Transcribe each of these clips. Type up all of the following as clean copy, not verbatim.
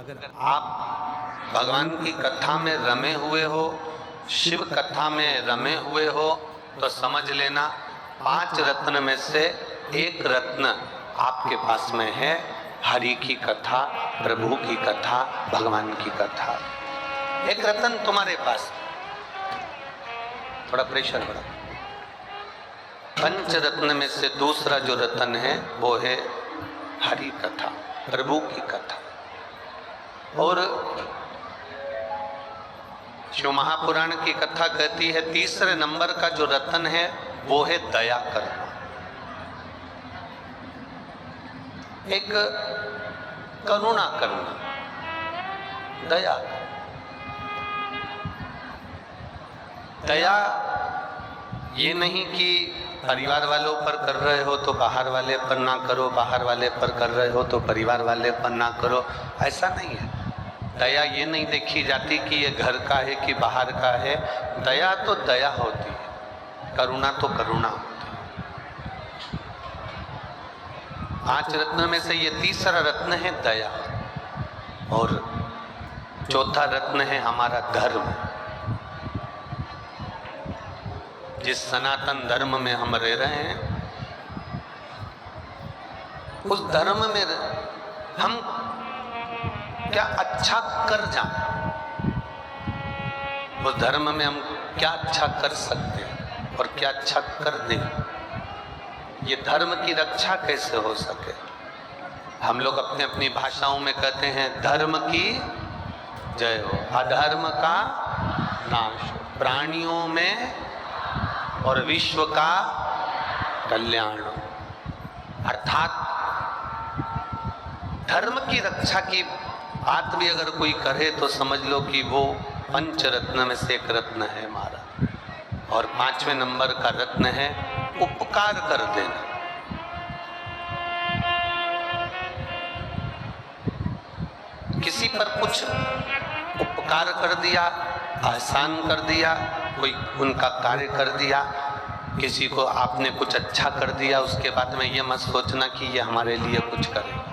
अगर आप भगवान की कथा में रमे हुए हो, शिव कथा में रमे हुए हो, तो समझ लेना 5 रत्न में से एक रत्न आपके पास में है। हरि की कथा, प्रभु की कथा, भगवान की कथा। एक रत्न तुम्हारे पास। थोड़ा प्रेशर बढ़ा। 5 रत्न में से दूसरा जो रत्न है वो है हरि कथा, प्रभु की कथा। और शिव महापुराण की कथा कहती है तीसरे नंबर का जो रत्न है वो है दया करना। एक करुणा करना, दया। दया ये नहीं कि परिवार वालों पर कर रहे हो तो बाहर वाले पर ना करो, बाहर वाले पर कर रहे हो तो परिवार वाले पर ना करो, ऐसा नहीं है। दया ये नहीं देखी जाती कि ये घर का है कि बाहर का है। दया तो दया होती है, करुणा तो करुणा होती है। 5 रत्न में से ये तीसरा रत्न है दया, और चौथा रत्न है हमारा धर्म। जिस सनातन धर्म में हम रह रहे हैं, उस धर्म में हम क्या अच्छा कर जाएं, उस धर्म में हम क्या अच्छा कर सकते हैं और क्या अच्छा कर दें, ये धर्म की रक्षा कैसे हो सके। हम लोग अपने अपनी भाषाओं में कहते हैं धर्म की जय हो, अधर्म का नाश हो, प्राणियों में और विश्व का कल्याण हो। अर्थात धर्म की रक्षा की बात भी अगर कोई करे तो समझ लो कि वो 5 रत्न में से एक रत्न है हमारा। और 5वें नंबर का रत्न है उपकार कर देना। किसी पर कुछ उपकार कर दिया, एहसान कर दिया, कोई उनका कार्य कर दिया, किसी को आपने कुछ अच्छा कर दिया, उसके बाद में ये मत सोचना कि ये हमारे लिए कुछ करेगा।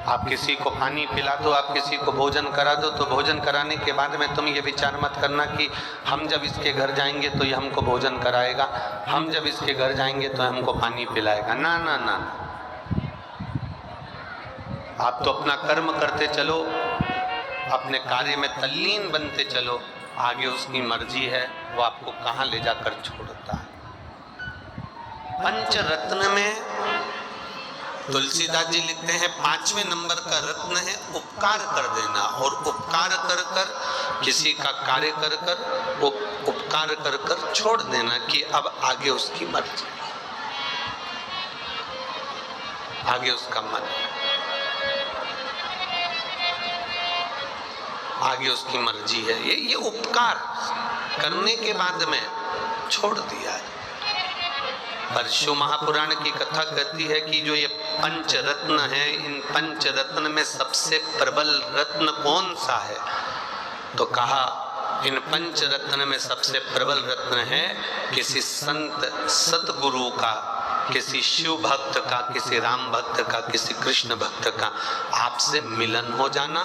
आप किसी को पानी पिला दो, आप किसी को भोजन करा दो, तो भोजन कराने के बाद में तुम ये विचार मत करना कि हम जब इसके घर जाएंगे तो ये हमको भोजन कराएगा, हम जब इसके घर जाएंगे तो हमको पानी पिलाएगा। ना ना ना, आप तो अपना कर्म करते चलो, अपने कार्य में तल्लीन बनते चलो, आगे उसकी मर्जी है वो आपको कहाँ ले जाकर छोड़ता है। 5 रत्न में तुलसीदास जी लिखते हैं 5वें नंबर का रत्न है उपकार कर देना। और उपकार कर कर, किसी का कार्य कर कर, उपकार कर कर छोड़ देना कि अब आगे उसकी मर्जी, आगे उसका मन, आगे उसकी मर्जी है। ये उपकार करने के बाद में छोड़ दिया है। पर शिव महापुराण की कथा कहती है कि जो ये 5 रत्न है, इन 5 रत्न में सबसे प्रबल रत्न कौन सा है, तो कहा इन 5 रत्न में सबसे प्रबल रत्न है किसी संत सतगुरु का, किसी शिव भक्त का, किसी राम भक्त का, किसी कृष्ण भक्त का आपसे मिलन हो जाना।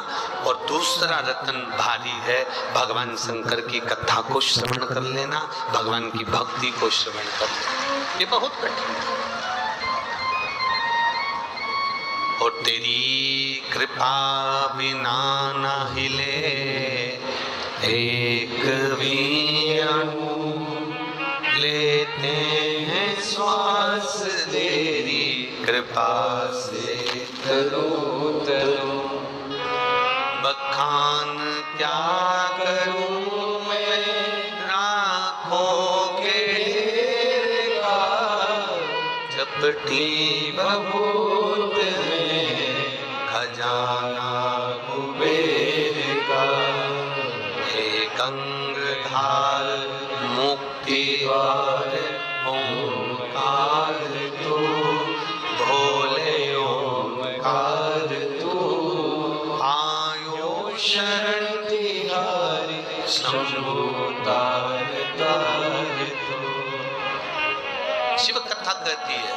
और दूसरा रत्न भारी है भगवान शंकर की कथा को श्रवण कर लेना, भगवान की भक्ति को श्रवण कर लेना। ये बहुत कठिन है। और तेरी कृपा बिना न हिले एक भी अणु, लेते हैं श्वास तेरी कृपा से तरो तरो। बखान क्या करूं मैं राखों के ढेर का, झपटी बबूत में खजाना कुबेर का। हे गंगाधार मुक्ति द्वार ओंकार तू, भोले ओंकार तू। आयो शरण तिहारी शंभु तार तार तू। शिव कथा कहती है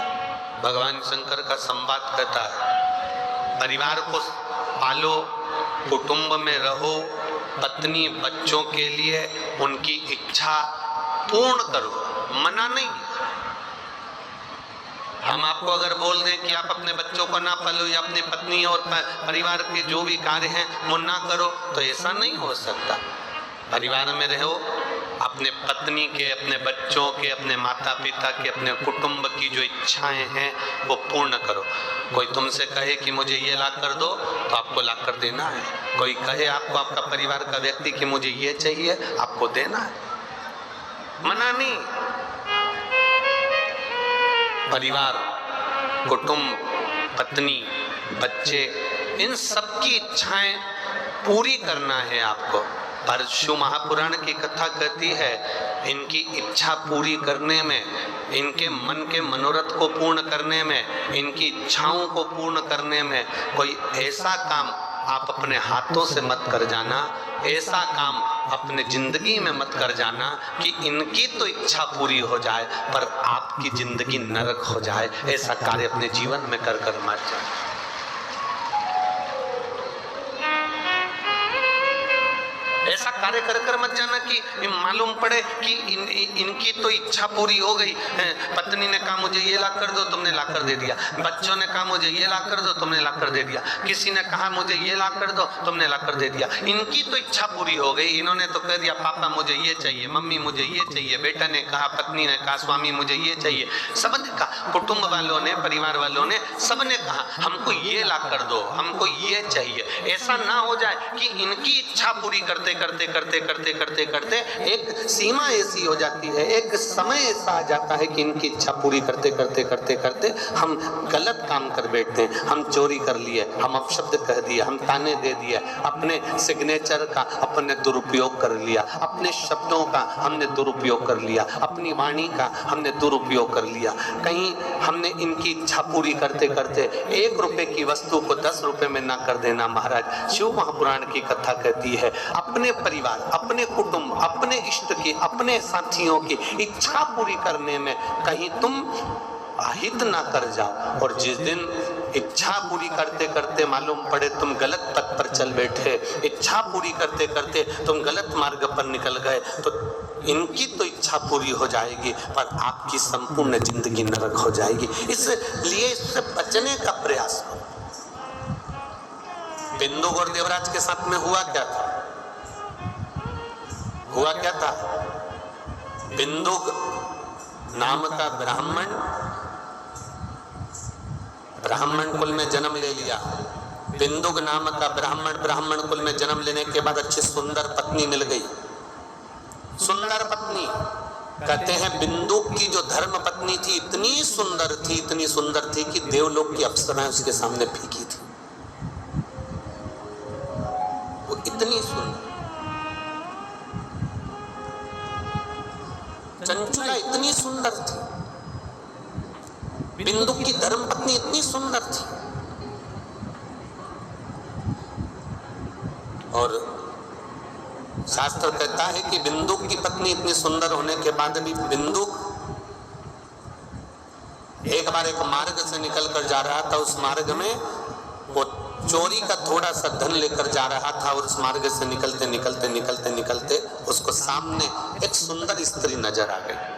भगवान शंकर का संवाद कहता है, परिवार को पालो, कुटुंब में रहो, पत्नी बच्चों के लिए उनकी इच्छा पूर्ण करो, मना नहीं। हम आपको अगर बोल दें कि आप अपने बच्चों को ना पालो या अपनी पत्नी और परिवार के जो भी कार्य हैं वो ना करो, तो ऐसा नहीं हो सकता। परिवार में रहो, अपने पत्नी के, अपने बच्चों के, अपने माता पिता के, अपने कुटुंब की जो इच्छाएं हैं वो पूर्ण करो। कोई तुमसे कहे कि मुझे ये ला कर दो, तो आपको ला कर देना है। कोई कहे आपको, आपका परिवार का व्यक्ति, कि मुझे ये चाहिए, आपको देना है, मना नहीं। परिवार, कुटुंब, पत्नी, बच्चे, इन सबकी इच्छाएं पूरी करना है आपको। पर शिव महापुराण की कथा कहती है, इनकी इच्छा पूरी करने में, इनके मन के मनोरथ को पूर्ण करने में, इनकी इच्छाओं को पूर्ण करने में कोई ऐसा काम आप अपने हाथों से मत कर जाना, ऐसा काम अपने जिंदगी में मत कर जाना कि इनकी तो इच्छा पूरी हो जाए पर आपकी जिंदगी नरक हो जाए। ऐसा कार्य अपने जीवन में कर कर मत जाए। ऐसा कार्य कर कर मत जाना कि मालूम पड़े कि इनकी तो इच्छा पूरी हो गई। पत्नी ने कहा मुझे ये ला कर दो, तुमने ला कर दे दिया। बच्चों ने कहा मुझे ये ला कर दो, तुमने ला कर दे दिया। किसी ने कहा मुझे ये ला कर दो, तुमने ला कर दे दिया। इनकी तो इच्छा पूरी हो गई, इन्होंने तो कह दिया पापा मुझे ये चाहिए, मम्मी मुझे ये चाहिए। बेटा ने कहा, पत्नी ने कहा, स्वामी मुझे ये चाहिए। सबने कहा, कुटुंब वालों ने, परिवार वालों ने, सबने कहा हमको ये ला कर दो, हमको ये चाहिए। ऐसा ना हो जाए कि इनकी इच्छा पूरी करते करते करते करते करते करते एक सीमा ऐसी हो जाती है, एक समय ऐसा आ जाता है कि इनकी इच्छा पूरी करते करते करते करते हम गलत काम कर बैठते हैं। हम चोरी कर लिए, हम अपशब्द कह दिए, हम ताने दे दिए, अपने सिग्नेचर का अपने दुरुपयोग कर लिया, अपने शब्दों का हमने दुरुपयोग कर लिया, अपनी वाणी का हमने दुरुपयोग कर लिया। कहीं हमने इनकी इच्छा पूरी करते करते 1 रुपए की वस्तु को 10 रुपए में ना कर देना। महाराज शिव महापुराण की कथा कहती है, अपने परिवार, अपने कुटुंब, अपने इष्ट की, अपने साथियों की इच्छा पूरी करने में कहीं तुम अहित ना कर जाओ। और जिस दिन इच्छा पूरी करते करते मालूम पड़े तुम गलत पथ पर चल बैठे, इच्छा पूरी करते करते तुम गलत मार्ग पर निकल गए, तो इनकी तो इच्छा पूरी हो जाएगी पर आपकी संपूर्ण जिंदगी नरक हो जाएगी। इसलिए इससे बचने का प्रयास करो। बिंदु और देवराज के साथ में हुआ क्या था? हुआ क्या था? बिंदु नाम का ब्राह्मण कुल में जन्म ले लिया। बिंदुक नाम का ब्राह्मण कुल में जन्म लेने के बाद अच्छी सुंदर पत्नी मिल गई। सुंदर पत्नी, कहते हैं बिंदुक की जो धर्म पत्नी थी इतनी सुंदर थी कि देवलोक की अप्सराएं उसके सामने फीकी थी। वो इतनी सुंदर, चंचुला इतनी सुंदर थी। बिंदु की धर्म पत्नी इतनी सुंदर थी। और शास्त्र कहता है कि बिंदु की पत्नी इतनी सुंदर होने के बाद भी बिंदु एक बार एक मार्ग से निकल कर जा रहा था। उस मार्ग में वो चोरी का थोड़ा सा धन लेकर जा रहा था और उस मार्ग से निकलते निकलते निकलते निकलते उसको सामने एक सुंदर स्त्री नजर आ गई।